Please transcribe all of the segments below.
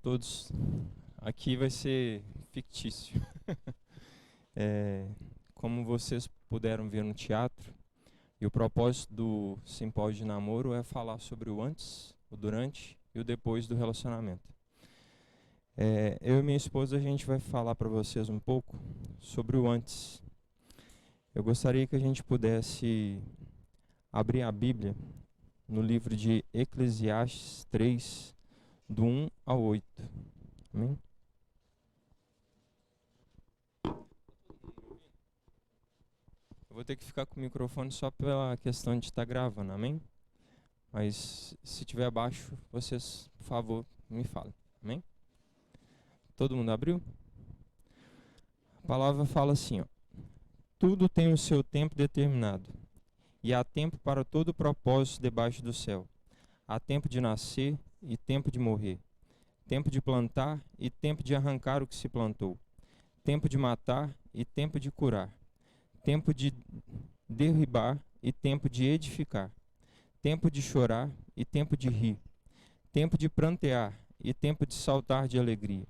todos. Aqui vai ser fictício. Como vocês puderam ver no teatro, e o propósito do simpósio de namoro é falar sobre o antes, o durante e o depois do relacionamento. Eu e minha esposa, a gente vai falar para vocês um pouco sobre o antes. Eu gostaria que a gente pudesse abrir a Bíblia no livro de Eclesiastes 3, do 1 ao 8. Amém? Eu vou ter que ficar com o microfone só pela questão de estar gravando, amém? Mas se tiver abaixo, vocês, por favor, me falem, amém? Todo mundo abriu? A palavra fala assim, ó: tudo tem o seu tempo determinado, e há tempo para todo propósito debaixo do céu. Há tempo de nascer e tempo de morrer, tempo de plantar e tempo de arrancar o que se plantou, tempo de matar e tempo de curar, tempo de derribar e tempo de edificar, tempo de chorar e tempo de rir, tempo de prantear e tempo de saltar de alegria,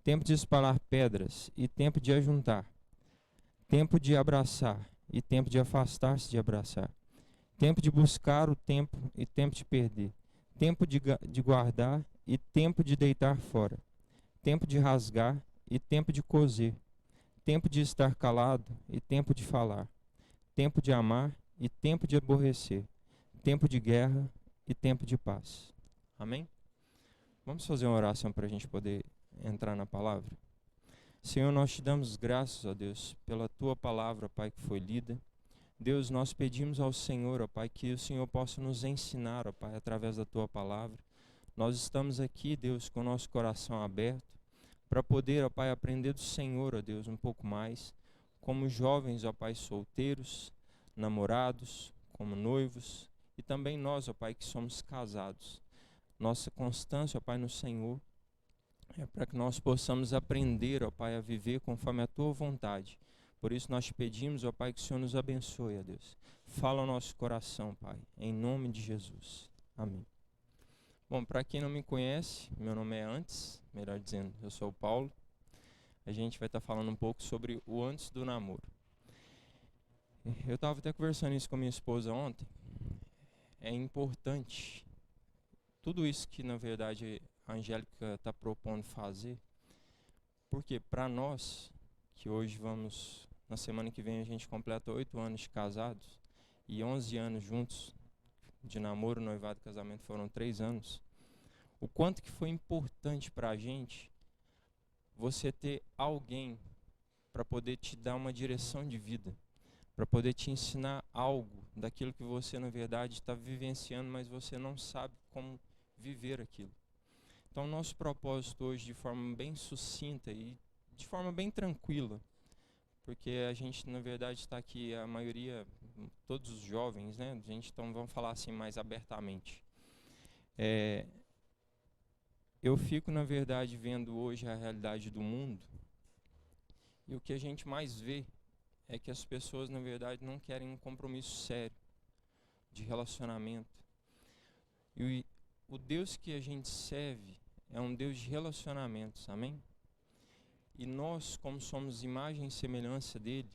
tempo de espalhar pedras e tempo de ajuntar, tempo de abraçar e tempo de afastar-se de abraçar, tempo de buscar o tempo e tempo de perder, tempo de guardar e tempo de deitar fora, tempo de rasgar e tempo de coser, tempo de estar calado e tempo de falar, tempo de amar e tempo de aborrecer, tempo de guerra e tempo de paz. Amém? Vamos fazer uma oração para a gente poder entrar na palavra? Senhor, nós te damos graças, ó Deus, pela tua palavra, Pai, que foi lida. Deus, nós pedimos ao Senhor, ó Pai, que o Senhor possa nos ensinar, ó Pai, através da tua palavra. Nós estamos aqui, Deus, com o nosso coração aberto, para poder, ó Pai, aprender do Senhor, ó Deus, um pouco mais, como jovens, ó Pai, solteiros, namorados, como noivos, e também nós, ó Pai, que somos casados. Nossa constância, ó Pai, no Senhor, é para que nós possamos aprender, ó Pai, a viver conforme a tua vontade. Por isso nós te pedimos, ó Pai, que o Senhor nos abençoe, ó Deus. Fala ao nosso coração, Pai, em nome de Jesus. Amém. Bom, para quem não me conhece, meu nome é Antes, melhor dizendo, eu sou o Paulo. A gente vai estar falando um pouco sobre o antes do namoro. Eu estava até conversando isso com minha esposa ontem. É importante, tudo isso que na verdade a Angélica está propondo fazer, porque para nós, que hoje vamos, na semana que vem a gente completa 8 anos de casados e 11 anos juntos, de namoro, noivado e casamento foram 3 anos, o quanto que foi importante para a gente você ter alguém para poder te dar uma direção de vida, para poder te ensinar algo daquilo que você na verdade está vivenciando, mas você não sabe como viver aquilo. Então, nosso propósito hoje, de forma bem sucinta e de forma bem tranquila, porque a gente na verdade está aqui, a maioria, todos os jovens, né? A gente, então vamos falar assim mais abertamente. Eu fico na verdade vendo hoje a realidade do mundo, e o que a gente mais vê é que as pessoas na verdade não querem um compromisso sério de relacionamento. E o Deus que a gente serve é um Deus de relacionamentos, amém? E nós, como somos imagem e semelhança dele,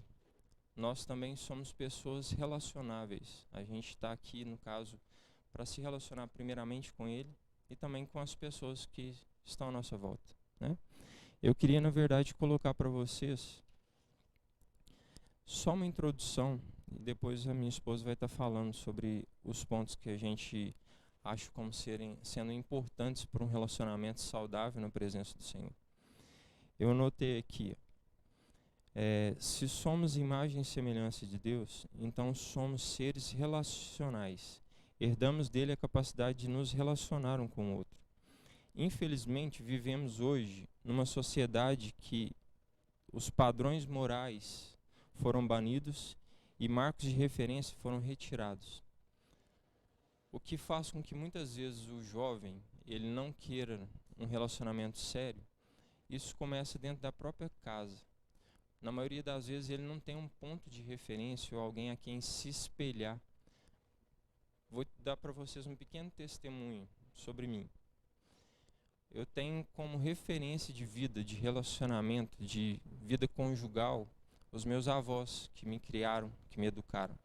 nós também somos pessoas relacionáveis. A gente está aqui, no caso, para se relacionar primeiramente com ele e também com as pessoas que estão à nossa volta, né? Eu queria, na verdade, colocar para vocês só uma introdução, e depois a minha esposa vai estar falando sobre os pontos que a gente acha como sendo importantes para um relacionamento saudável na presença do Senhor. Eu notei aqui, se somos imagem e semelhança de Deus, então somos seres relacionais. Herdamos dele a capacidade de nos relacionar um com o outro. Infelizmente, vivemos hoje numa sociedade que os padrões morais foram banidos e marcos de referência foram retirados. O que faz com que muitas vezes o jovem ele não queira um relacionamento sério. Isso começa dentro da própria casa. Na maioria das vezes ele não tem um ponto de referência ou alguém a quem se espelhar. Vou dar para vocês um pequeno testemunho sobre mim. eu tenho como referência de vida, de relacionamento, de vida conjugal, os meus avós que me criaram, que me educaram.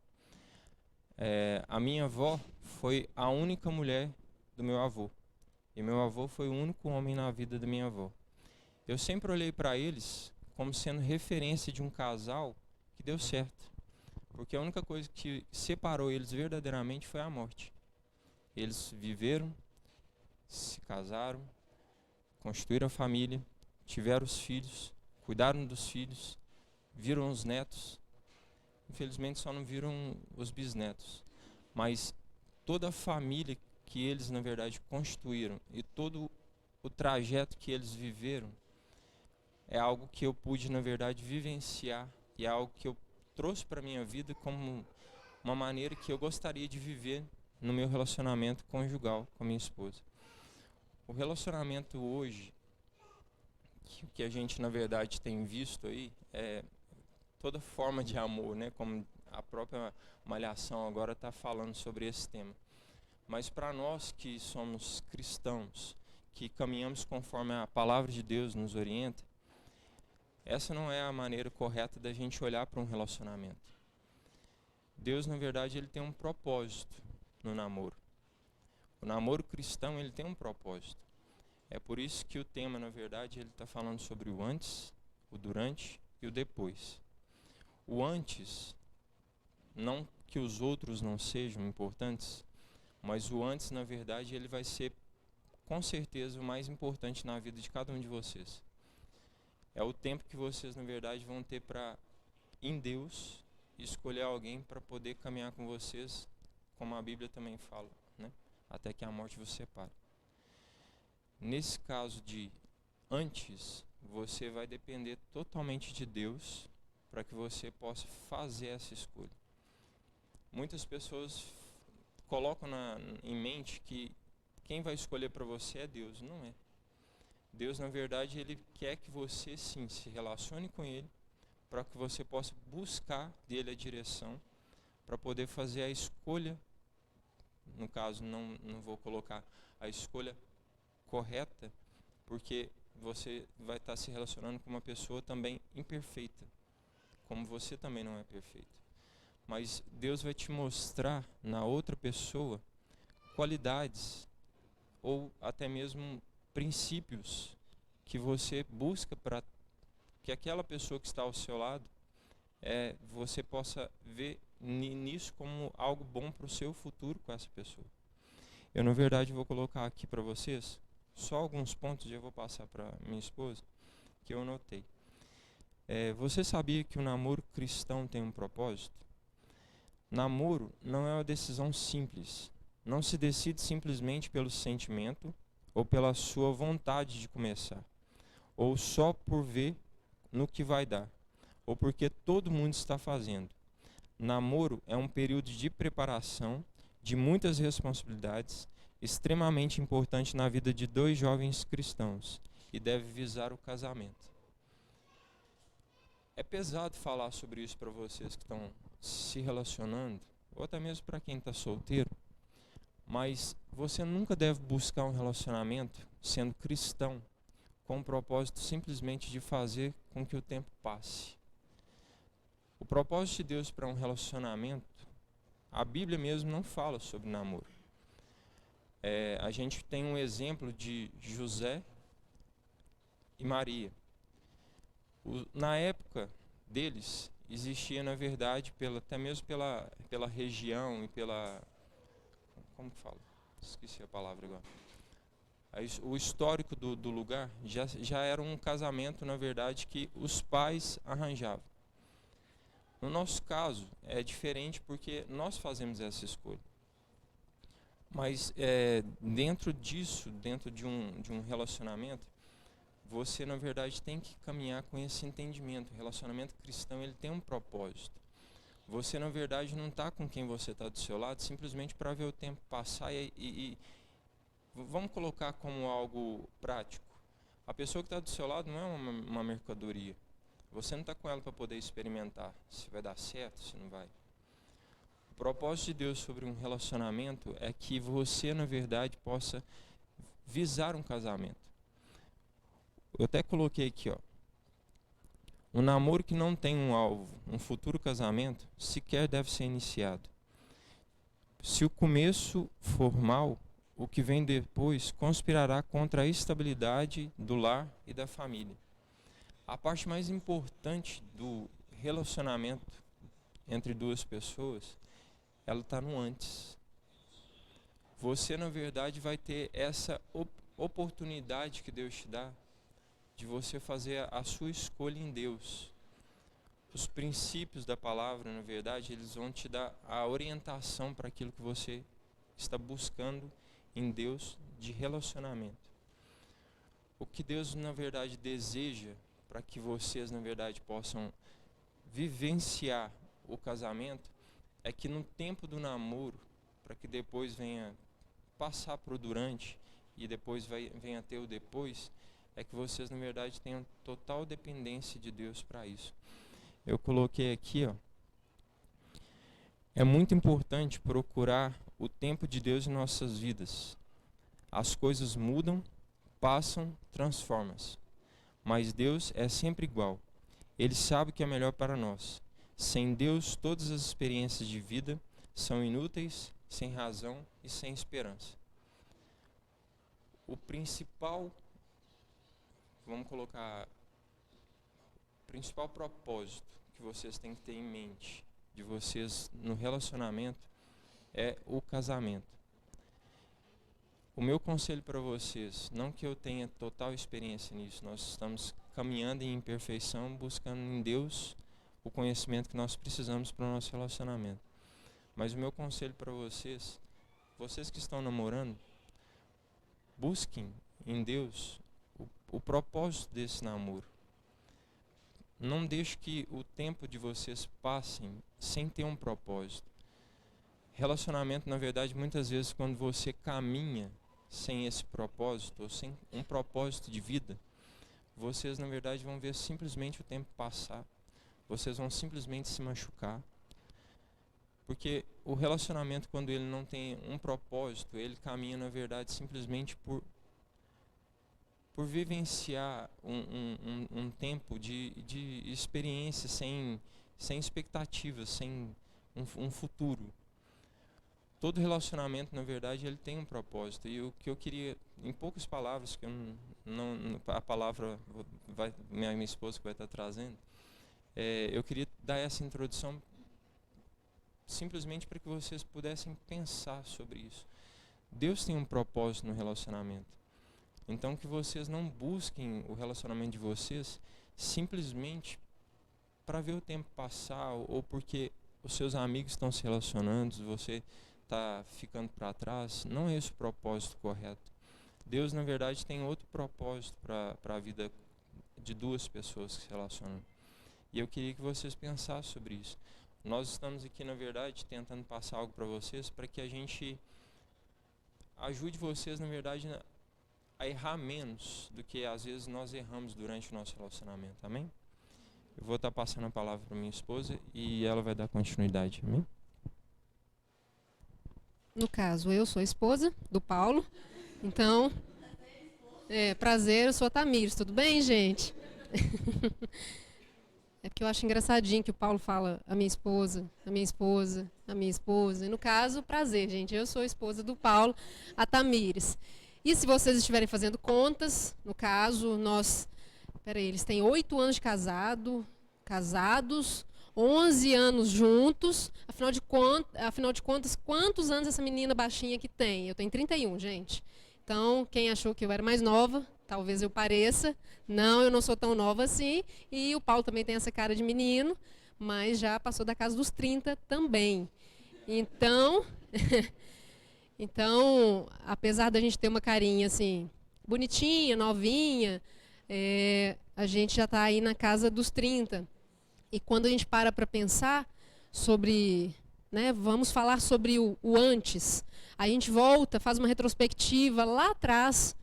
A minha avó foi a única mulher do meu avô. E meu avô foi o único homem na vida da minha avó. Eu sempre olhei para eles como sendo referência de um casal que deu certo. Porque a única coisa que separou eles verdadeiramente foi a morte. Eles viveram, se casaram, constituíram a família, tiveram os filhos, cuidaram dos filhos, viram os netos. Infelizmente só não viram os bisnetos. Mas toda a família que eles, na verdade, constituíram e todo o trajeto que eles viveram é algo que eu pude, na verdade, vivenciar e é algo que eu trouxe para a minha vida como uma maneira que eu gostaria de viver no meu relacionamento conjugal com a minha esposa. O relacionamento hoje, que a gente, na verdade, tem visto aí, é toda forma de amor, né? Como a própria Malhação agora está falando sobre esse tema. Mas para nós que somos cristãos, que caminhamos conforme a palavra de Deus nos orienta, essa não é a maneira correta da gente olhar para um relacionamento. Deus, na verdade, ele tem um propósito no namoro. O namoro cristão, ele tem um propósito. É por isso que o tema, na verdade, ele está falando sobre o antes, o durante e o depois. O antes, não que os outros não sejam importantes, mas o antes, na verdade, ele vai ser, com certeza, o mais importante na vida de cada um de vocês. É o tempo que vocês, na verdade, vão ter para, em Deus, escolher alguém para poder caminhar com vocês, como a Bíblia também fala, né? Até que a morte vos separe. Nesse caso de antes, você vai depender totalmente de Deus para que você possa fazer essa escolha. Muitas pessoas colocam em mente que quem vai escolher para você é Deus. Não é. Deus, na verdade, ele quer que você, sim, se relacione com ele, para que você possa buscar dele a direção, para poder fazer a escolha, no caso, não vou colocar a escolha correta, porque você vai estar se relacionando com uma pessoa também imperfeita, como você também não é perfeito. Mas Deus vai te mostrar na outra pessoa qualidades ou até mesmo princípios que você busca para que aquela pessoa que está ao seu lado, você possa ver nisso como algo bom para o seu futuro com essa pessoa. Eu, na verdade, vou colocar aqui para vocês só alguns pontos e eu vou passar para minha esposa, que eu anotei. Você sabia que o namoro cristão tem um propósito? Namoro não é uma decisão simples. Não se decide simplesmente pelo sentimento ou pela sua vontade de começar, ou só por ver no que vai dar, ou porque todo mundo está fazendo. Namoro é um período de preparação, de muitas responsabilidades, extremamente importante na vida de dois jovens cristãos e deve visar o casamento. É pesado falar sobre isso para vocês que estão se relacionando, ou até mesmo para quem está solteiro, mas você nunca deve buscar um relacionamento sendo cristão com o propósito simplesmente de fazer com que o tempo passe. O propósito de Deus para um relacionamento, a Bíblia mesmo não fala sobre namoro. A gente tem um exemplo de José e Maria. Na época deles, existia, na verdade, até mesmo pela região e pela... Como que fala? Esqueci a palavra agora. O histórico do lugar já era um casamento, na verdade, que os pais arranjavam. No nosso caso, é diferente porque nós fazemos essa escolha. Mas dentro disso, dentro de um relacionamento, você, na verdade, tem que caminhar com esse entendimento. O relacionamento cristão, ele tem um propósito. Você, na verdade, não está com quem você está do seu lado simplesmente para ver o tempo passar e vamos colocar como algo prático. A pessoa que está do seu lado não é uma mercadoria. Você não está com ela para poder experimentar se vai dar certo, se não vai. O propósito de Deus sobre um relacionamento é que você, na verdade, possa visar um casamento. Eu até coloquei aqui, ó. Um namoro que não tem um alvo, um futuro casamento, sequer deve ser iniciado. Se o começo for mal, o que vem depois conspirará contra a estabilidade do lar e da família. A parte mais importante do relacionamento entre duas pessoas, ela está no antes. Você, na verdade, vai ter essa oportunidade que Deus te dá de você fazer a sua escolha em Deus. Os princípios da palavra, na verdade, eles vão te dar a orientação para aquilo que você está buscando em Deus de relacionamento. O que Deus, na verdade, deseja para que vocês, na verdade, possam vivenciar o casamento é que no tempo do namoro, para que depois venha passar para o durante e depois venha ter o depois, é que vocês, na verdade, tenham total dependência de Deus para isso. Eu coloquei aqui, ó. É muito importante procurar o tempo de Deus em nossas vidas. As coisas mudam, passam, transformam-se. Mas Deus é sempre igual. Ele sabe o que é melhor para nós. Sem Deus, todas as experiências de vida são inúteis, sem razão e sem esperança. O principal, vamos colocar, o principal propósito que vocês têm que ter em mente de vocês no relacionamento é o casamento. O meu conselho para vocês, não que eu tenha total experiência nisso, nós estamos caminhando em imperfeição, buscando em Deus o conhecimento que nós precisamos para o nosso relacionamento. Mas o meu conselho para vocês, vocês que estão namorando, busquem em Deus o propósito desse namoro. Não deixe que o tempo de vocês passem sem ter um propósito. Relacionamento, na verdade, muitas vezes quando você caminha sem esse propósito, ou sem um propósito de vida, vocês, na verdade, vão ver simplesmente o tempo passar. Vocês vão simplesmente se machucar. Porque o relacionamento, quando ele não tem um propósito, ele caminha, na verdade, simplesmente por vivenciar um tempo de experiência sem expectativas, sem um futuro. Todo relacionamento, na verdade, ele tem um propósito. E o que eu queria, em poucas palavras, que eu não a palavra minha esposa que vai estar trazendo, eu queria dar essa introdução simplesmente para que vocês pudessem pensar sobre isso. Deus tem um propósito no relacionamento. Então que vocês não busquem o relacionamento de vocês simplesmente para ver o tempo passar ou porque os seus amigos estão se relacionando, você está ficando para trás. Não é esse o propósito correto. Deus, na verdade, tem outro propósito para a vida de duas pessoas que se relacionam. E eu queria que vocês pensassem sobre isso. Nós estamos aqui, na verdade, tentando passar algo para vocês, para que a gente ajude vocês, na verdade, a errar menos do que às vezes nós erramos durante o nosso relacionamento. Amém? Eu vou estar passando a palavra para minha esposa e ela vai dar continuidade. Amém? No caso, eu sou a esposa do Paulo. Então, prazer, eu sou a Tamires. Tudo bem, gente? É porque eu acho engraçadinho que o Paulo fala a minha esposa, a minha esposa, a minha esposa. E no caso, prazer, gente. Eu sou a esposa do Paulo, a Tamires. E se vocês estiverem fazendo contas, no caso, eles têm 8 anos de casados, 11 anos juntos. Afinal de contas, quantos anos essa menina baixinha aqui tem? Eu tenho 31, gente. Então, quem achou que eu era mais nova, talvez eu pareça. Não, eu não sou tão nova assim. E o Paulo também tem essa cara de menino, mas já passou da casa dos 30 também. Então, apesar da gente ter uma carinha assim, bonitinha, novinha, a gente já está aí na casa dos 30. E quando a gente para pensar sobre, vamos falar sobre o antes, a gente volta, faz uma retrospectiva lá atrás,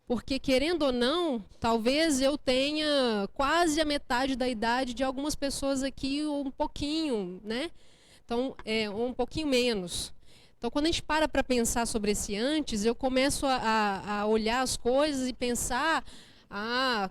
porque querendo ou não, talvez eu tenha quase a metade da idade de algumas pessoas aqui, ou um pouquinho, né? Então, um pouquinho menos. Então, quando a gente para pensar sobre esse antes, eu começo a olhar as coisas e pensar há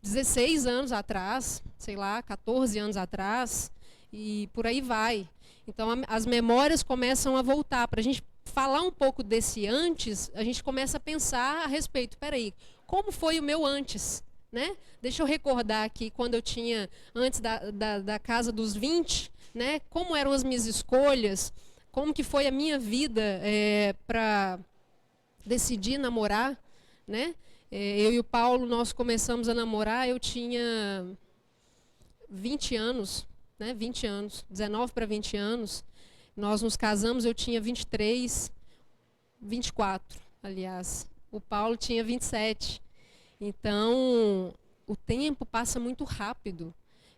16 anos atrás, sei lá, 14 anos atrás, e por aí vai. Então, as memórias começam a voltar. Para a gente falar um pouco desse antes, a gente começa a pensar a respeito. Espera aí, como foi o meu antes? Né? Deixa eu recordar aqui, quando eu tinha, antes da casa dos 20, né? Como eram as minhas escolhas, como que foi a minha vida para decidir namorar, né? Eu e o Paulo, nós começamos a namorar, eu tinha 20 anos, né? 20 anos, 19 para 20 anos. Nós nos casamos, eu tinha 23, 24, aliás. O Paulo tinha 27. Então, o tempo passa muito rápido.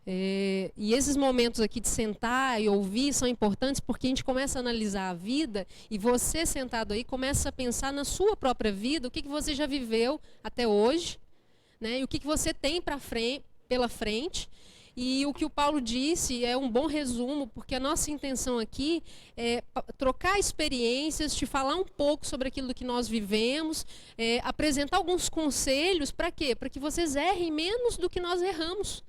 E esses momentos aqui de sentar e ouvir são importantes porque a gente começa a analisar a vida e você sentado aí começa a pensar na sua própria vida, o que você já viveu até hoje, né? E o que você tem pela frente. E o que o Paulo disse é um bom resumo, porque a nossa intenção aqui é trocar experiências, te falar um pouco sobre aquilo que nós vivemos, apresentar alguns conselhos, para quê? Para que vocês errem menos do que nós erramos.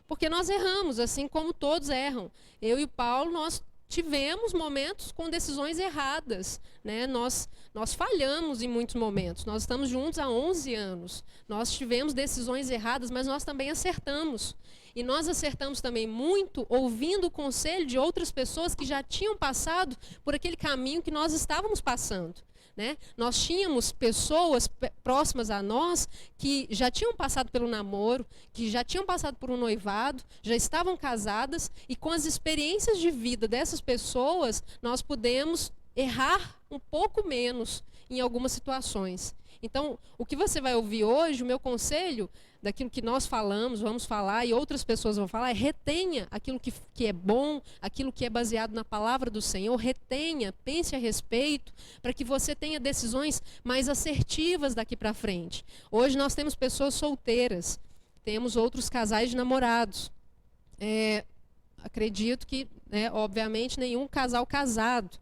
Porque nós erramos, assim como todos erram. Eu e o Paulo, nós tivemos momentos com decisões erradas, né? Nós falhamos em muitos momentos. Nós estamos juntos há 11 anos. Nós tivemos decisões erradas, mas nós também acertamos. E nós acertamos também muito ouvindo o conselho de outras pessoas que já tinham passado por aquele caminho que nós estávamos passando. Né? Nós tínhamos pessoas próximas a nós que já tinham passado pelo namoro, que já tinham passado por um noivado, já estavam casadas, e com as experiências de vida dessas pessoas, nós pudemos errar um pouco menos em algumas situações. Então, o que você vai ouvir hoje, o meu conselho, daquilo que nós falamos, vamos falar, e outras pessoas vão falar, retenha aquilo que é bom, aquilo que é baseado na palavra do Senhor, retenha, pense a respeito, para que você tenha decisões mais assertivas daqui para frente. Hoje nós temos pessoas solteiras, temos outros casais de namorados. Acredito que, obviamente, nenhum casal casado.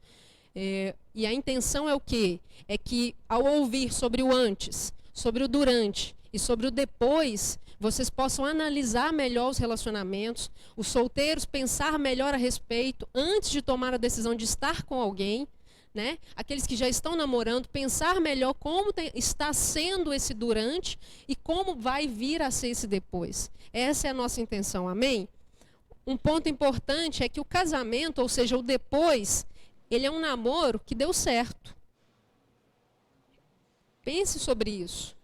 E a intenção é o quê? É que, ao ouvir sobre o antes, sobre o durante e sobre o depois, vocês possam analisar melhor os relacionamentos, os solteiros pensar melhor a respeito antes de tomar a decisão de estar com alguém, né? Aqueles que já estão namorando, pensar melhor como está sendo esse durante e como vai vir a ser esse depois. Essa é a nossa intenção, amém? Um ponto importante é que o casamento, ou seja, o depois, ele é um namoro que deu certo. Pense sobre isso.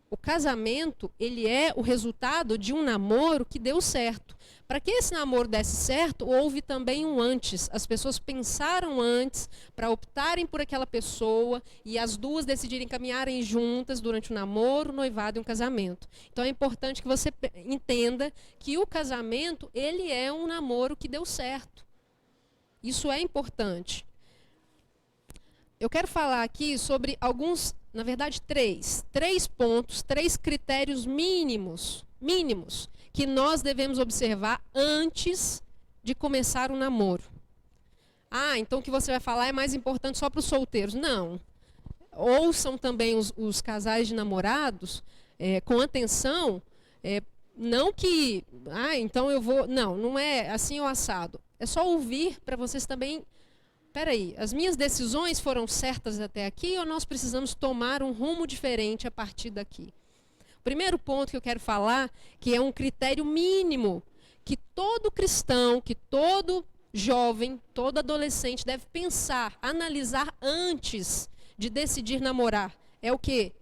O casamento, ele é o resultado de um namoro que deu certo. Para que esse namoro desse certo, houve também um antes. As pessoas pensaram antes para optarem por aquela pessoa e as duas decidirem caminharem juntas durante o namoro, o noivado e um casamento. Então é importante que você entenda que o casamento, ele é um namoro que deu certo. Isso é importante. Eu quero falar aqui sobre alguns, na verdade, três pontos, 3 critérios mínimos que nós devemos observar antes de começar um namoro. Então o que você vai falar é mais importante só para os solteiros. Não. Ouçam também os casais de namorados com atenção, não que, então eu vou... Não é assim ou assado. É só ouvir para vocês também... Peraí, as minhas decisões foram certas até aqui ou nós precisamos tomar um rumo diferente a partir daqui? O primeiro ponto que eu quero falar, que é um critério mínimo, que todo cristão, que todo jovem, todo adolescente deve pensar, analisar antes de decidir namorar, é o quê?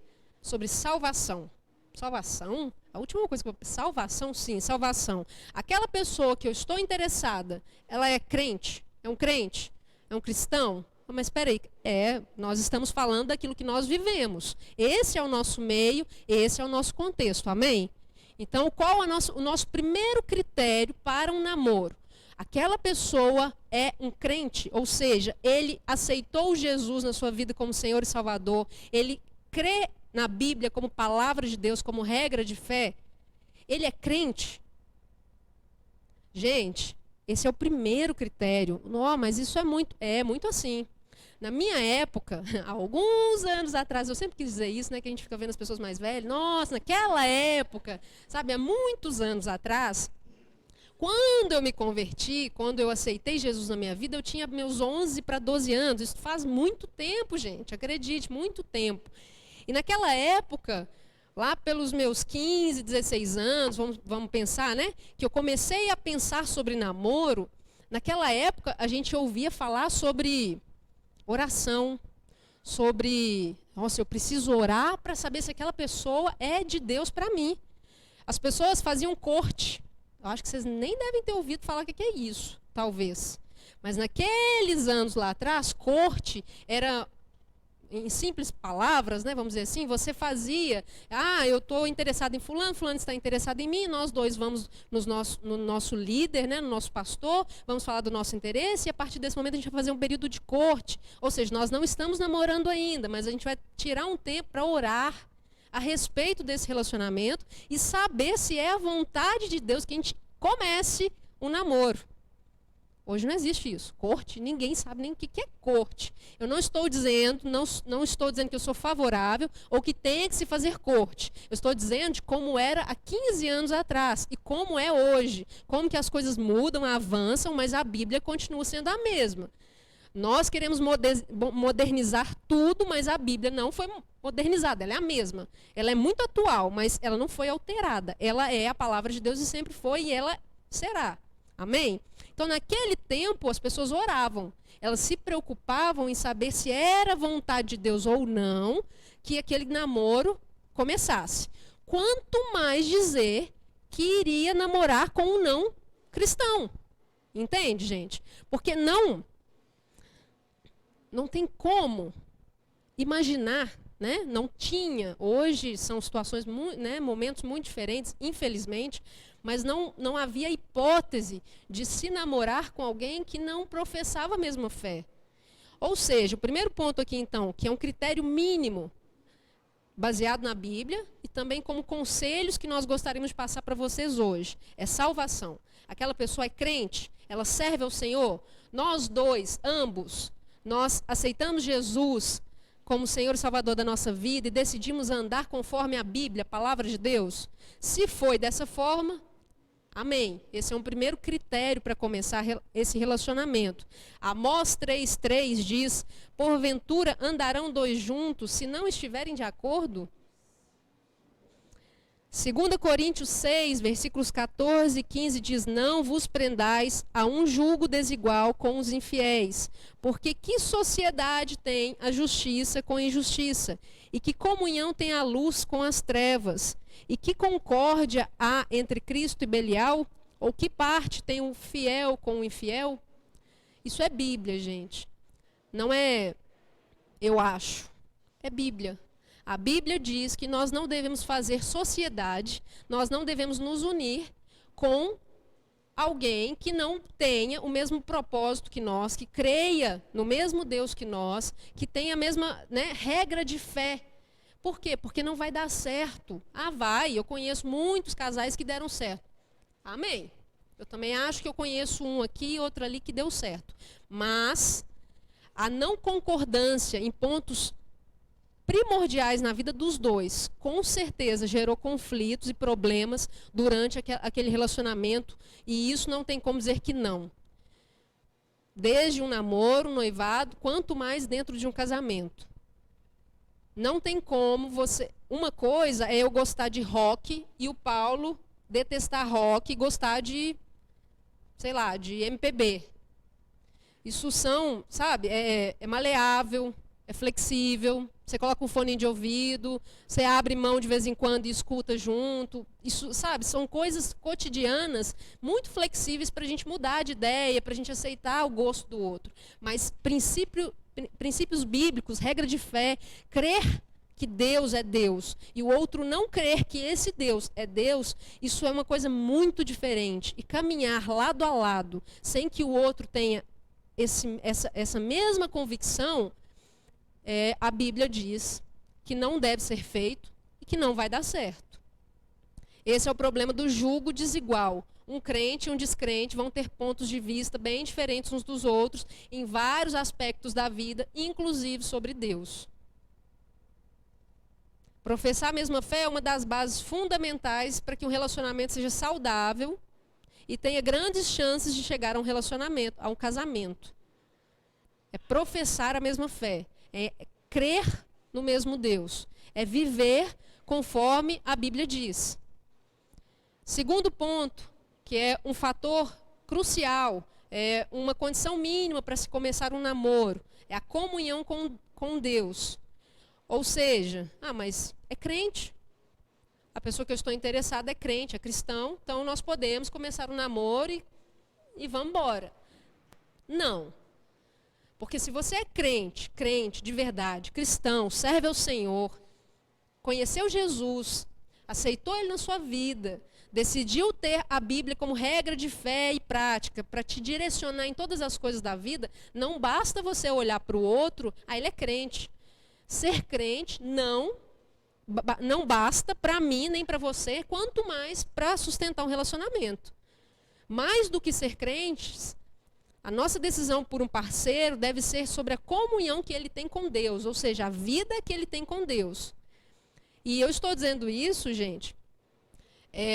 Sobre salvação. Salvação? A última coisa que eu... Salvação, sim, salvação. Aquela pessoa que eu estou interessada, ela é crente? É um crente? É um cristão? Mas espera aí, nós estamos falando daquilo que nós vivemos. Esse é o nosso meio, esse é o nosso contexto, amém? Então, qual é o nosso primeiro critério para um namoro? Aquela pessoa é um crente, ou seja, ele aceitou Jesus na sua vida como Senhor e Salvador, ele crê na Bíblia como palavra de Deus, como regra de fé, ele é crente. Gente, esse é o primeiro critério. Não, mas isso é muito assim. Na minha época, há alguns anos atrás, eu sempre quis dizer isso, né, que a gente fica vendo as pessoas mais velhas. Nossa, naquela época, sabe, há muitos anos atrás, quando eu me converti, quando eu aceitei Jesus na minha vida, eu tinha meus 11 para 12 anos. Isso faz muito tempo, gente, acredite, muito tempo. E naquela época, lá pelos meus 15, 16 anos, vamos pensar, né, que eu comecei a pensar sobre namoro. Naquela época, a gente ouvia falar sobre oração, sobre, nossa, eu preciso orar para saber se aquela pessoa é de Deus para mim. As pessoas faziam corte. Eu acho que vocês nem devem ter ouvido falar o que é isso, talvez. Mas naqueles anos lá atrás, corte era, em simples palavras, né, vamos dizer assim, você fazia, eu estou interessado em fulano, fulano está interessado em mim, nós dois vamos no nosso líder, né, no nosso pastor, vamos falar do nosso interesse, e a partir desse momento a gente vai fazer um período de corte. Ou seja, nós não estamos namorando ainda, mas a gente vai tirar um tempo para orar a respeito desse relacionamento e saber se é a vontade de Deus que a gente comece um namoro. Hoje não existe isso. Corte, ninguém sabe nem o que é corte. Eu não estou dizendo, não estou dizendo que eu sou favorável ou que tenha que se fazer corte. Eu estou dizendo de como era há 15 anos atrás e como é hoje. Como que as coisas mudam, avançam, mas a Bíblia continua sendo a mesma. Nós queremos modernizar tudo, mas a Bíblia não foi modernizada, ela é a mesma. Ela é muito atual, mas ela não foi alterada. Ela é a palavra de Deus e sempre foi e ela será. Amém? Então, naquele tempo, as pessoas oravam. Elas se preocupavam em saber se era vontade de Deus ou não que aquele namoro começasse. Quanto mais dizer que iria namorar com um não cristão. Entende, gente? Porque não tem como imaginar, né? Não tinha. Hoje são situações, né, momentos muito diferentes, infelizmente, mas não havia hipótese de se namorar com alguém que não professava a mesma fé. Ou seja, o primeiro ponto aqui, então, que é um critério mínimo, baseado na Bíblia, e também como conselhos que nós gostaríamos de passar para vocês hoje, é salvação. Aquela pessoa é crente, ela serve ao Senhor, nós dois, ambos, nós aceitamos Jesus como Senhor e Salvador da nossa vida e decidimos andar conforme a Bíblia, a palavra de Deus. Se foi dessa forma, amém. Esse é um primeiro critério para começar esse relacionamento. Amós 3,3 diz, porventura andarão dois juntos se não estiverem de acordo? 2 Coríntios 6, versículos 14 e 15 diz, não vos prendais a um jugo desigual com os infiéis, porque que sociedade tem a justiça com a injustiça? E que comunhão tem a luz com as trevas? E que concórdia há entre Cristo e Belial? Ou que parte tem o fiel com o infiel? Isso é Bíblia, gente. Não é eu acho. É Bíblia. A Bíblia diz que nós não devemos fazer sociedade, nós não devemos nos unir com alguém que não tenha o mesmo propósito que nós, que creia no mesmo Deus que nós, que tenha a mesma, né, regra de fé. Por quê? Porque não vai dar certo. Vai, eu conheço muitos casais que deram certo. Amém. Eu também acho que eu conheço um aqui e outro ali que deu certo. Mas a não concordância em pontos primordiais na vida dos dois, com certeza gerou conflitos e problemas durante aquele relacionamento, e isso não tem como dizer que não. Desde um namoro, um noivado, quanto mais dentro de um casamento. Não tem como você... Uma coisa é eu gostar de rock e o Paulo detestar rock e gostar de, sei lá, de MPB. Isso são, sabe, é maleável, é flexível, você coloca um fone de ouvido, você abre mão de vez em quando e escuta junto. Isso, sabe, são coisas cotidianas, muito flexíveis para a gente mudar de ideia, para a gente aceitar o gosto do outro. Mas princípios bíblicos, regra de fé, crer que Deus é Deus e o outro não crer que esse Deus é Deus, isso é uma coisa muito diferente. E caminhar lado a lado, sem que o outro tenha essa mesma convicção, a Bíblia diz que não deve ser feito e que não vai dar certo. Esse é o problema do jugo desigual. um crente e um descrente vão ter pontos de vista bem diferentes uns dos outros em vários aspectos da vida, inclusive sobre Deus. Professar a mesma fé é uma das bases fundamentais para que um relacionamento seja saudável e tenha grandes chances de chegar a um relacionamento, a um casamento. É professar a mesma fé, é crer no mesmo Deus, é viver conforme a Bíblia diz. Segundo ponto, que é um fator crucial, é uma condição mínima para se começar um namoro, é a comunhão com Deus. Ou seja, mas é crente. A pessoa que eu estou interessada é crente, é cristão, então nós podemos começar um namoro e vamos embora. Não. Porque se você é crente de verdade, cristão, serve ao Senhor, conheceu Jesus, aceitou Ele na sua vida, decidiu ter a Bíblia como regra de fé e prática para te direcionar em todas as coisas da vida, não basta você olhar para o outro, ele é crente. Ser crente não basta para mim nem para você, quanto mais para sustentar um relacionamento. Mais do que ser crentes, a nossa decisão por um parceiro deve ser sobre a comunhão que ele tem com Deus, ou seja, a vida que ele tem com Deus. E eu estou dizendo isso, gente,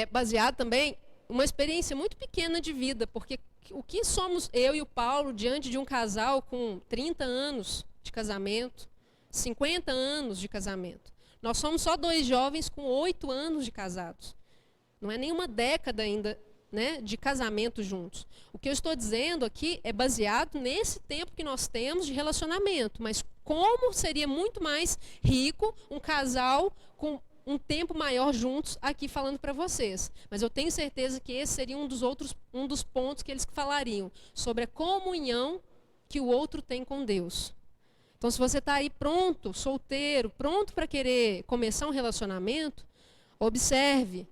baseado também em uma experiência muito pequena de vida, porque o que somos eu e o Paulo diante de um casal com 30 anos de casamento, 50 anos de casamento. Nós somos só 2 jovens com 8 anos de casados. Não é nenhuma década ainda, né, de casamento juntos. O que eu estou dizendo aqui é baseado nesse tempo que nós temos de relacionamento. Mas como seria muito mais rico um casal com um tempo maior juntos aqui falando para vocês. Mas eu tenho certeza que esse seria um dos pontos que eles falariam sobre a comunhão que o outro tem com Deus. Então, se você está aí pronto, solteiro, pronto para querer começar um relacionamento, observe.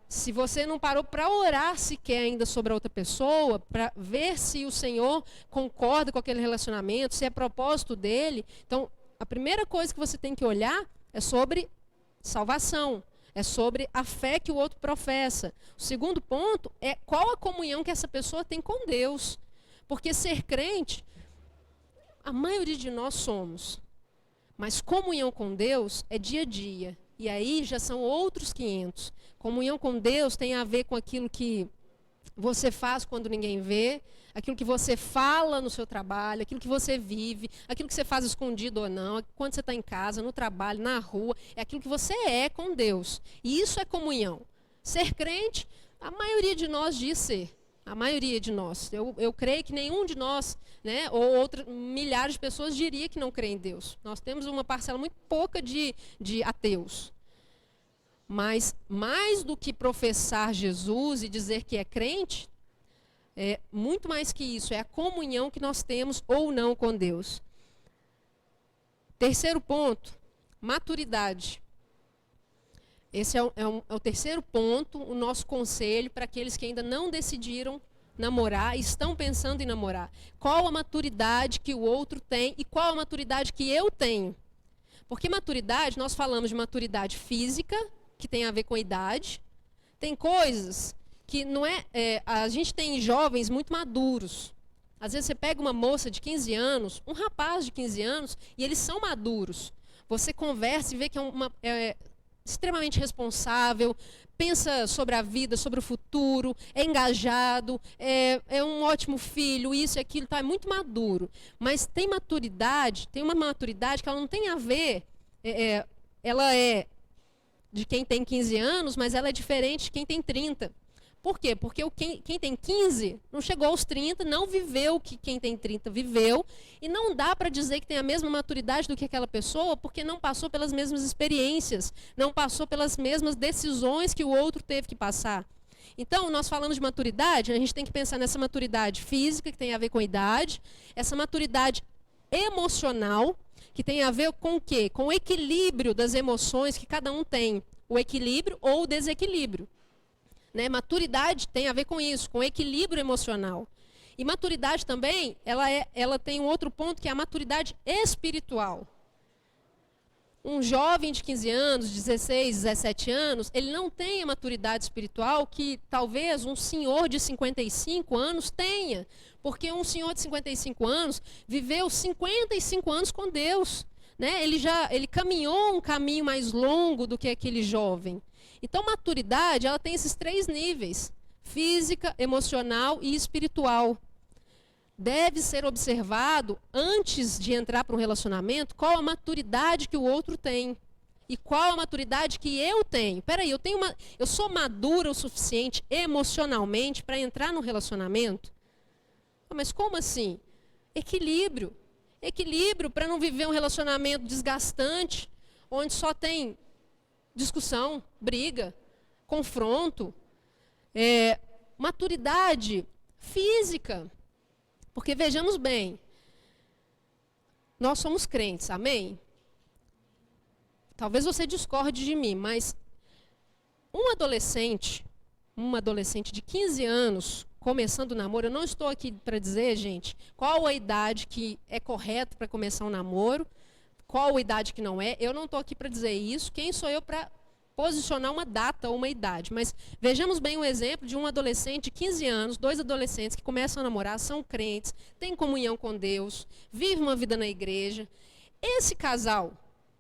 Se você não parou para orar sequer ainda sobre a outra pessoa, para ver se o Senhor concorda com aquele relacionamento, se é propósito dele, então, a primeira coisa que você tem que olhar é sobre salvação, é sobre a fé que o outro professa. O segundo ponto é qual a comunhão que essa pessoa tem com Deus. Porque ser crente, a maioria de nós somos. Mas comunhão com Deus é dia a dia. E aí já são outros 500. Comunhão com Deus tem a ver com aquilo que você faz quando ninguém vê, aquilo que você fala no seu trabalho, aquilo que você vive, aquilo que você faz escondido ou não, quando você está em casa, no trabalho, na rua, é aquilo que você é com Deus. E isso é comunhão. Ser crente, a maioria de nós diz ser. A maioria de nós. Eu creio que nenhum de nós, né, ou milhares de pessoas diria que não crê em Deus. Nós temos uma parcela muito pouca de ateus. Mas mais do que professar Jesus e dizer que é crente, é muito mais que isso, é a comunhão que nós temos ou não com Deus. Terceiro ponto, maturidade. Esse é o terceiro ponto, o nosso conselho para aqueles que ainda não decidiram namorar, estão pensando em namorar. Qual a maturidade que o outro tem e qual a maturidade que eu tenho? Porque maturidade, nós falamos de maturidade física, que tem a ver com a idade. Tem coisas que não a gente tem jovens muito maduros. Às vezes você pega uma moça de 15 anos, um rapaz de 15 anos, e eles são maduros. Você conversa e vê que é extremamente responsável, pensa sobre a vida, sobre o futuro, é engajado, é um ótimo filho, isso e aquilo, é muito maduro. Mas tem maturidade, tem uma maturidade que ela não tem a ver, ela é de quem tem 15 anos, mas ela é diferente de quem tem 30. Por quê? Porque quem tem 15 não chegou aos 30, não viveu o que quem tem 30 viveu, e não dá para dizer que tem a mesma maturidade do que aquela pessoa, porque não passou pelas mesmas experiências, não passou pelas mesmas decisões que o outro teve que passar. Então, nós falamos de maturidade, a gente tem que pensar nessa maturidade física, que tem a ver com a idade, essa maturidade emocional, que tem a ver com o quê? Com o equilíbrio das emoções que cada um tem, o equilíbrio ou o desequilíbrio. Né? Maturidade tem a ver com isso, com equilíbrio emocional. E maturidade também, ela tem um outro ponto que é a maturidade espiritual. um jovem de 15 anos, 16, 17 anos, ele não tem a maturidade espiritual que talvez um senhor de 55 anos tenha. Porque um senhor de 55 anos viveu 55 anos com Deus. Né? Ele caminhou um caminho mais longo do que aquele jovem. Então, maturidade, ela tem esses 3 níveis: física, emocional e espiritual. Deve ser observado, antes de entrar para um relacionamento, qual a maturidade que o outro tem. E qual a maturidade que eu tenho. Peraí, eu sou madura o suficiente emocionalmente para entrar num relacionamento? Mas como assim? Equilíbrio. Equilíbrio para não viver um relacionamento desgastante, onde só tem discussão, briga, confronto. Maturidade física. Porque vejamos bem, nós somos crentes, amém? Talvez você discorde de mim, mas uma adolescente de 15 anos, começando o namoro, eu não estou aqui para dizer, gente, qual a idade que é correta para começar um namoro, qual a idade que não é. Eu não estou aqui para dizer isso. Quem sou eu para posicionar uma data ou uma idade? Mas vejamos bem um exemplo de um adolescente de 15 anos, 2 adolescentes que começam a namorar, são crentes, têm comunhão com Deus, vivem uma vida na igreja. Esse casal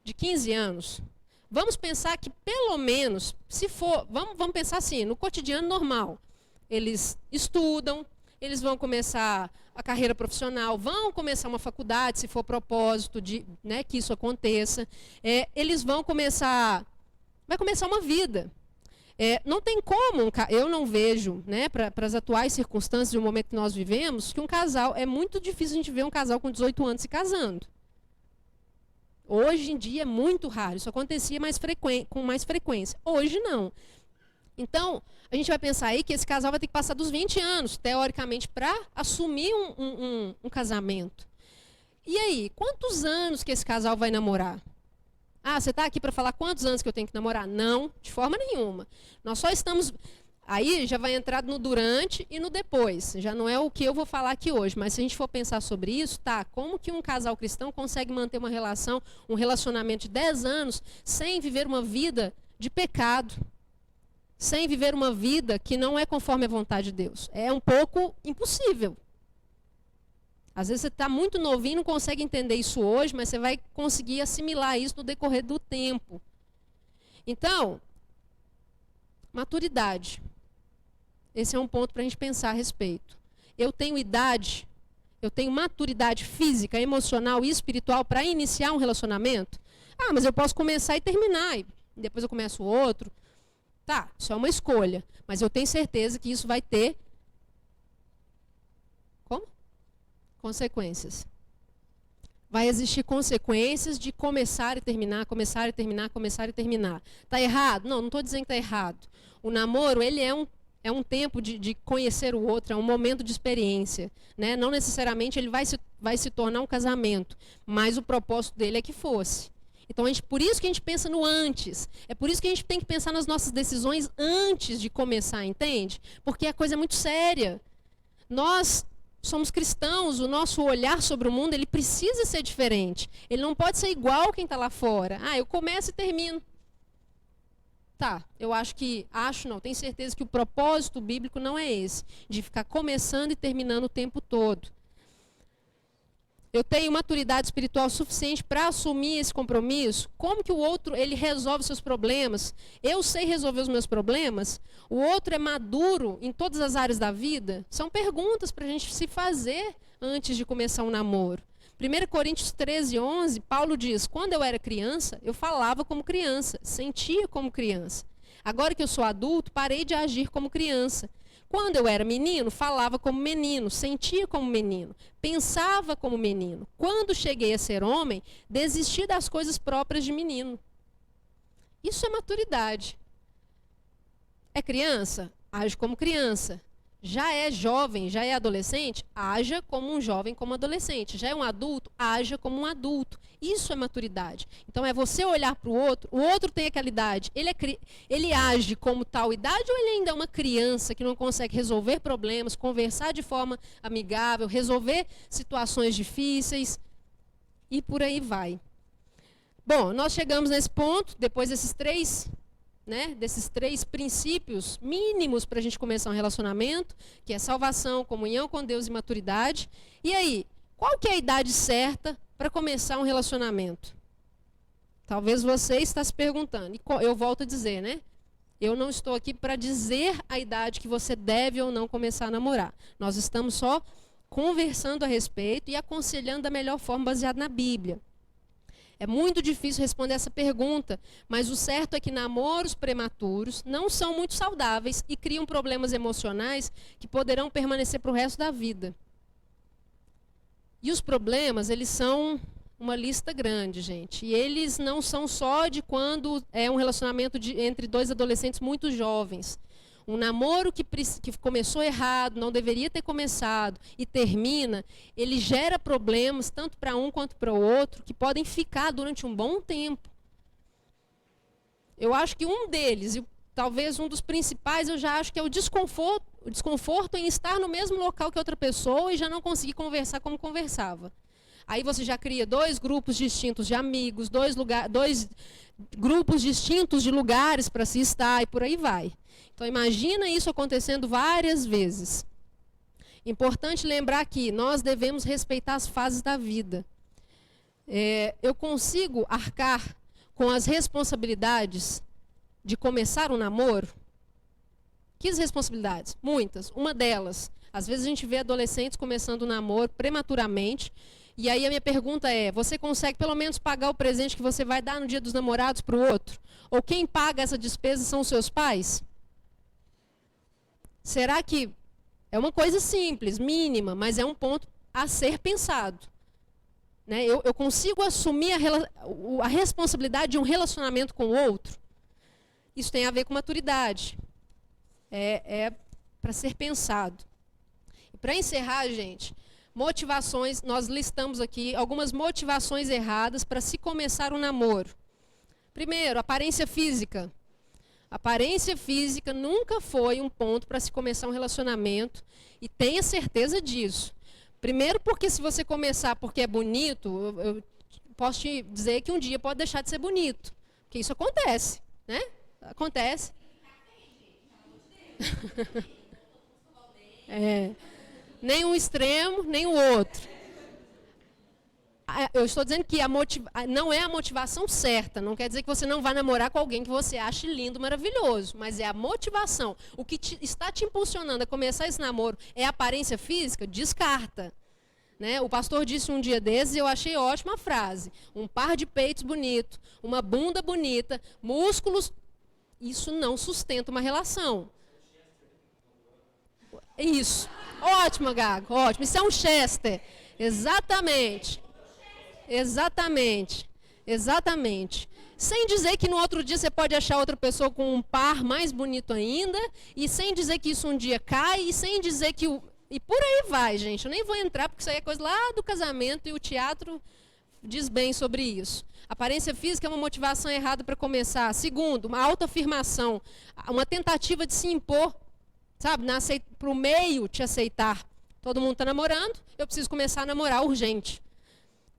de 15 anos, vamos pensar que pelo menos, se for, vamos pensar assim, no cotidiano normal, eles estudam, eles vão começar a carreira profissional, vão começar uma faculdade, se for propósito de, né, que isso aconteça. Eles vão começar, vai começar uma vida. Não tem como, eu não vejo, né, para as atuais circunstâncias de um momento que nós vivemos, que um casal, é muito difícil a gente ver um casal com 18 anos se casando. Hoje em dia é muito raro, isso acontecia com mais frequência. Hoje não. Então, a gente vai pensar aí que esse casal vai ter que passar dos 20 anos, teoricamente, para assumir um casamento. E aí, quantos anos que esse casal vai namorar? Ah, você está aqui para falar quantos anos que eu tenho que namorar? Não, de forma nenhuma. Nós só estamos... Aí já vai entrar no durante e no depois. Já não é o que eu vou falar aqui hoje, mas se a gente for pensar sobre isso, tá, como que um casal cristão consegue manter uma relação, um relacionamento de 10 anos, sem viver uma vida de pecado? Sem viver uma vida que não é conforme a vontade de Deus. É um pouco impossível. Às vezes você está muito novinho e não consegue entender isso hoje, mas você vai conseguir assimilar isso no decorrer do tempo. Então, maturidade. Esse é um ponto para a gente pensar a respeito. Eu tenho idade, eu tenho maturidade física, emocional e espiritual para iniciar um relacionamento? Ah, mas eu posso começar e terminar, e depois eu começo outro. Tá, isso é uma escolha, mas eu tenho certeza que isso vai ter consequências. Vai existir consequências de começar e terminar, começar e terminar, começar e terminar. Está errado? Não estou dizendo que está errado. O namoro, ele é um tempo de conhecer o outro, é um momento de experiência. Né? Não necessariamente ele vai se tornar um casamento, mas o propósito dele é que fosse. Então, por isso que a gente pensa no antes. É por isso que a gente tem que pensar nas nossas decisões antes de começar, entende? Porque a coisa é muito séria. Nós somos cristãos, o nosso olhar sobre o mundo, ele precisa ser diferente. Ele não pode ser igual quem está lá fora. Ah, eu começo e termino. Tá, tenho certeza que o propósito bíblico não é esse, de ficar começando e terminando o tempo todo. Eu tenho maturidade espiritual suficiente para assumir esse compromisso? Como que o outro, ele resolve seus problemas? Eu sei resolver os meus problemas? O outro é maduro em todas as áreas da vida? São perguntas para a gente se fazer antes de começar um namoro. 1 Coríntios 13, 11, Paulo diz, quando eu era criança, eu falava como criança, sentia como criança. Agora que eu sou adulto, parei de agir como criança. Quando eu era menino, falava como menino, sentia como menino, pensava como menino. Quando cheguei a ser homem, desisti das coisas próprias de menino. Isso é maturidade. É criança? Age como criança. Já é jovem, já é adolescente? Haja como um jovem, como adolescente. Já é um adulto? Haja como um adulto. Isso é maturidade. Então é você olhar para o outro tem aquela idade. Ele age como tal idade ou ele ainda é uma criança que não consegue resolver problemas, conversar de forma amigável, resolver situações difíceis e por aí vai. Bom, nós chegamos nesse ponto, depois desses três princípios mínimos para a gente começar um relacionamento, que é salvação, comunhão com Deus e maturidade. E aí, qual que é a idade certa para começar um relacionamento? Talvez você está se perguntando. E eu volto a dizer, né? Eu não estou aqui para dizer a idade que você deve ou não começar a namorar. Nós estamos só conversando a respeito e aconselhando da melhor forma baseado na Bíblia. É muito difícil responder essa pergunta, mas o certo é que namoros prematuros não são muito saudáveis e criam problemas emocionais que poderão permanecer para o resto da vida. E os problemas, eles são uma lista grande, gente. E eles não são só de quando é um relacionamento entre dois adolescentes muito jovens. Um namoro que começou errado, não deveria ter começado, e termina, ele gera problemas, tanto para um quanto para o outro, que podem ficar durante um bom tempo. Eu acho que um deles, e talvez um dos principais, eu já acho que é o desconforto em estar no mesmo local que outra pessoa e já não conseguir conversar como conversava. Aí você já cria dois grupos distintos de amigos, dois grupos distintos de lugares para se estar e por aí vai. Então imagina isso acontecendo várias vezes. Importante lembrar que nós devemos respeitar as fases da vida. Eu consigo arcar com as responsabilidades de começar um namoro? Que responsabilidades? Muitas. Uma delas, às vezes a gente vê adolescentes começando um namoro prematuramente. E aí a minha pergunta é, você consegue pelo menos pagar o presente que você vai dar no dia dos namorados para o outro? Ou quem paga essa despesa são os seus pais? Será que é uma coisa simples, mínima, mas é um ponto a ser pensado? Né? Eu consigo assumir a responsabilidade de um relacionamento com o outro? Isso tem a ver com maturidade. É para ser pensado. E para encerrar, gente, motivações, nós listamos aqui algumas motivações erradas para se começar um namoro. Primeiro, aparência física. Aparência física nunca foi um ponto para se começar um relacionamento, e tenha certeza disso. Primeiro porque se você começar porque é bonito, eu posso te dizer que um dia pode deixar de ser bonito. Porque isso acontece, né? Acontece. Nem um extremo, nem o outro. Eu estou dizendo que não é a motivação certa. Não quer dizer que você não vai namorar com alguém que você ache lindo, maravilhoso. Mas é a motivação. O que está te impulsionando a começar esse namoro é a aparência física? Descarta. Né? O pastor disse um dia desses, e eu achei ótima a frase. Um par de peitos bonito, uma bunda bonita, músculos. Isso não sustenta uma relação. Isso. Ótimo, Gago. Ótimo. Isso é um Chester. Exatamente. Exatamente. Exatamente. Sem dizer que no outro dia você pode achar outra pessoa com um par mais bonito ainda, e sem dizer que isso um dia cai, e sem dizer que e por aí vai, gente. Eu nem vou entrar, porque isso aí é coisa lá do casamento, e o teatro diz bem sobre isso. Aparência física é uma motivação errada para começar. Segundo, uma autoafirmação, uma tentativa de se impor, sabe, para o meio te aceitar. Todo mundo está namorando, eu preciso começar a namorar urgente.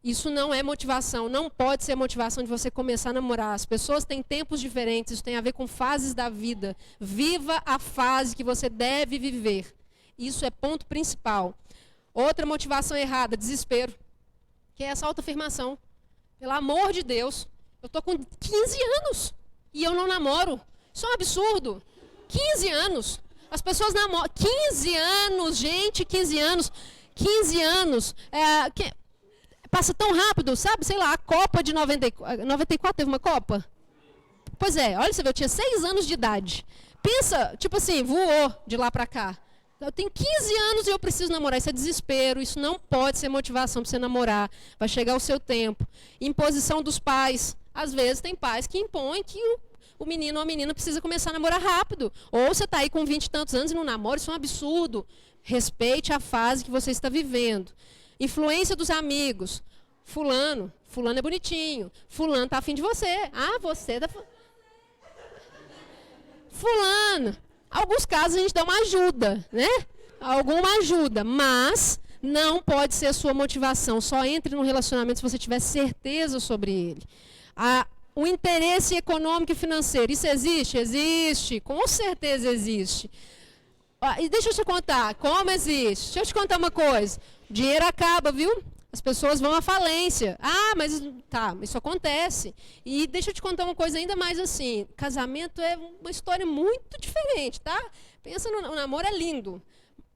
Isso não é motivação, não pode ser motivação de você começar a namorar. As pessoas têm tempos diferentes, isso tem a ver com fases da vida. Viva a fase que você deve viver. Isso é ponto principal. Outra motivação errada, desespero, que é essa autoafirmação. Pelo amor de Deus, eu estou com 15 anos e eu não namoro. Isso é um absurdo. 15 anos. As pessoas namoram. 15 anos, gente, 15 anos. 15 anos. Passa tão rápido, sabe? Sei lá, a Copa de 94 teve uma Copa? Pois é, olha, você vê, eu tinha 6 anos de idade. Pensa, tipo assim, voou de lá para cá. Eu tenho 15 anos e eu preciso namorar. Isso é desespero, isso não pode ser motivação para você namorar. Vai chegar o seu tempo. Imposição dos pais. Às vezes tem pais que impõem que o menino ou a menina precisa começar a namorar rápido. Ou você está aí com 20 e tantos anos e não namora, isso é um absurdo. Respeite a fase que você está vivendo. Influência dos amigos. Fulano é bonitinho. Fulano está afim de você. Ah, você está... Fulano. Alguns casos a gente dá uma ajuda, né? Alguma ajuda, mas não pode ser a sua motivação. Só entre no relacionamento se você tiver certeza sobre ele. O interesse econômico e financeiro, isso existe? Existe, com certeza existe. E deixa eu te contar, como existe? Deixa eu te contar uma coisa. Dinheiro acaba, viu? As pessoas vão à falência. Mas tá, isso acontece. E deixa eu te contar uma coisa ainda mais assim. Casamento é uma história muito diferente, tá? Pensa o namoro é lindo.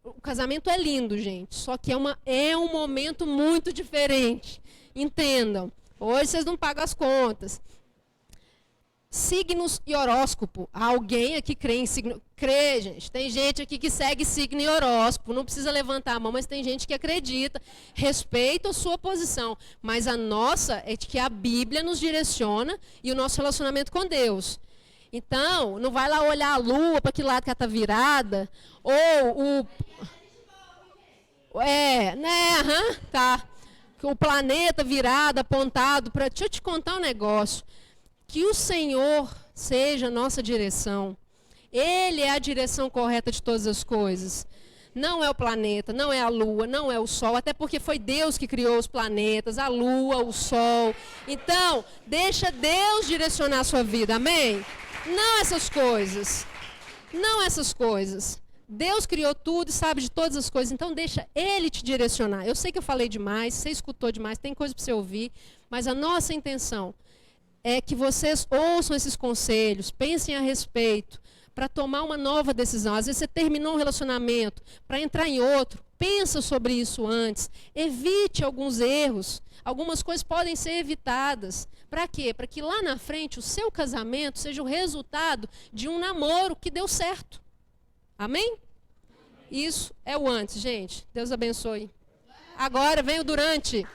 O casamento é lindo, gente. Só que é um momento muito diferente. Entendam. Hoje vocês não pagam as contas. Signos e horóscopo. Alguém aqui crê em signo? Crê, gente. Tem gente aqui que segue signo e horóscopo. Não precisa levantar a mão, mas tem gente que acredita. Respeita a sua posição. Mas a nossa é de que a Bíblia nos direciona e o nosso relacionamento com Deus. Então, não vai lá olhar a lua para que lado que ela está virada. Ou tá. O planeta virado, apontado para... Deixa eu te contar um negócio. Que o Senhor seja a nossa direção. Ele é a direção correta de todas as coisas. Não é o planeta, não é a lua, não é o sol, até porque foi Deus que criou os planetas, a lua, o sol. Então, deixa Deus direcionar a sua vida, amém? Não essas coisas. Não essas coisas. Deus criou tudo e sabe de todas as coisas, então deixa Ele te direcionar. Eu sei que eu falei demais, você escutou demais, tem coisa para você ouvir, mas a nossa intenção é que vocês ouçam esses conselhos, pensem a respeito, para tomar uma nova decisão. Às vezes você terminou um relacionamento, para entrar em outro, pensa sobre isso antes, evite alguns erros, algumas coisas podem ser evitadas. Para quê? Para que lá na frente o seu casamento seja o resultado de um namoro que deu certo. Amém? Isso é o antes, gente. Deus abençoe. Agora vem o durante.